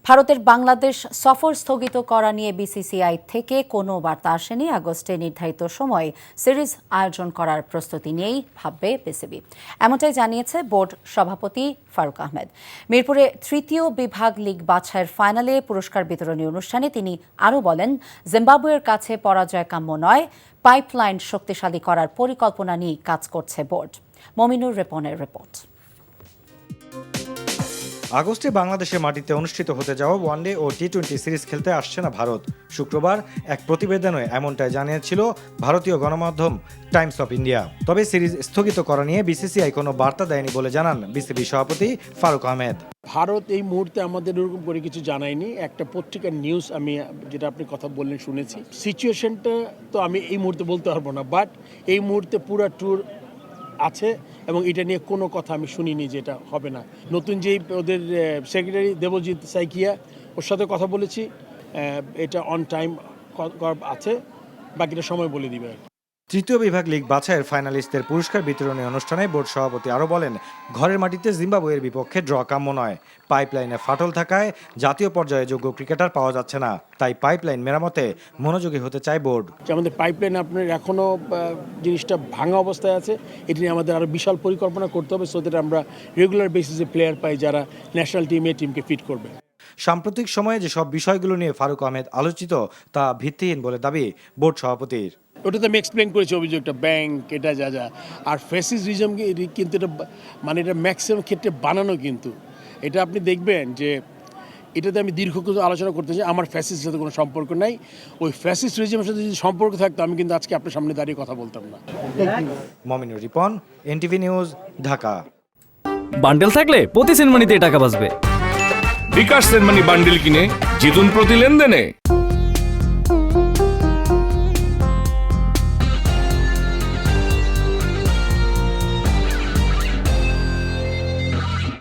ভারতের বাংলাদেশ সফর স্থগিত করা নিয়ে বিসিসিআই থেকে কোনো বার্তা আসেনি। আগস্টে নির্ধারিত সময়ে সিরিজ আয়োজন করার প্রস্তুতি নিয়েই ভাববে বিসিবি, এমনটাই জানিয়েছে বোর্ড সভাপতি ফারুক আহমেদ। মিরপুরে তৃতীয় বিভাগ লীগ বাছাইয়ের ফাইনালে পুরস্কার বিতরণী অনুষ্ঠানে তিনি আরও বলেন, জিম্বাবুয়ের কাছে পরাজয় কাম্য নয়, পাইপলাইন শক্তিশালী করার পরিকল্পনা নিয়ে কাজ করছে বোর্ড। মমিনুর রেপনের রিপোর্ট। আগস্টে বাংলাদেশের মাটিতে অনুষ্ঠিত হতে যাওয়া ওয়ানডে ও টি-20 সিরিজ খেলতে আসছে না ভারত। শুক্রবার এক প্রতিবেদনে এমনটাই জানিয়েছিল ভারতীয় গণমাধ্যম টাইমস অফ ইন্ডিয়া। তবে সিরিজ স্থগিত করা নিয়ে বিসিসিআই কোনো বার্তা দেয়নি বলে জানান বিসিবি সভাপতি ফারুক আহমেদ। ভারত এই মুহূর্তে আমাদের এরকম করে কিছু জানায়নি। একটা পত্রিকার নিউজ আমি যেটা আপনি কথা বললেন শুনেছি। সিচুয়েশনটা তো আমি এই মুহূর্তে বলতে পারবো না, বাট এই মুহূর্তে পুরো ট্যুর আছে এবং এটা নিয়ে কোনো কথা আমি শুনিনি যে এটা হবে না। নতুন যেই ওদের সেক্রেটারি দেবজিৎ সাইকিয়া, ওর সাথে কথা বলেছি, এটা অন টাইম আছে, বাকিটা সময় বলে দিবে। তৃতীয় বিভাগ লীগ বাছাইয়ের ফাইনালিস্টদের পুরস্কার বিতরণী অনুষ্ঠানে বোর্ড সভাপতি আরও বলেন, ঘরের মাটিতে জিম্বাবুয়ের বিপক্ষে ড্র কাম্য নয়। পাইপলাইনে ফাটল থাকায় জাতীয় পর্যায়ে যোগ্য ক্রিকেটার পাওয়া যাচ্ছে না, তাই পাইপলাইন মেরামতে মনোযোগী হতে চায় বোর্ড। আমাদের পাইপলাইন আপনার এখনও জিনিসটা ভাঙা অবস্থায় আছে, এটি নিয়ে আমাদের আরও বিশাল পরিকল্পনা করতে হবে, সো দ্যাট আমরা রেগুলার বেসিসে প্লেয়ার পাই যারা ন্যাশনাল টিমকে ফিট করবে। সাম্প্রতিক সময়ে যেসব বিষয়গুলো নিয়ে ফারুক আহমেদ আলোচিত তা ভিত্তিহীন বলে দাবি বোর্ড সভাপতির। ওটা তো আমি এক্সপ্লেন করেছি অভিযোগটা, ব্যাংক এটা যা আর ফ্যাসিজম কিন্তু এটা মানে এটা ম্যাক্সিমাম ক্ষেত্রে বানানো, কিন্তু এটা আপনি দেখবেন যে এটাতে আমি দীর্ঘক্ষণ আলোচনা করতে চাই। আমার ফ্যাসিস্টের সাথে কোনো সম্পর্ক নাই, ওই ফ্যাসিস্ট রিজিমের সাথে যদি সম্পর্ক থাকতো আমি কিন্তু আজকে আপনার সামনে দাঁড়িয়ে কথা বলতাম না। Mominur Ripon, NTV news, Dhaka. Bundle থাকলে প্রতি সেনমানিতে টাকা বাঁচবে। বিকাশ সেনমানি বান্ডেল কিনে জিতুন প্রতি লেনদেনে।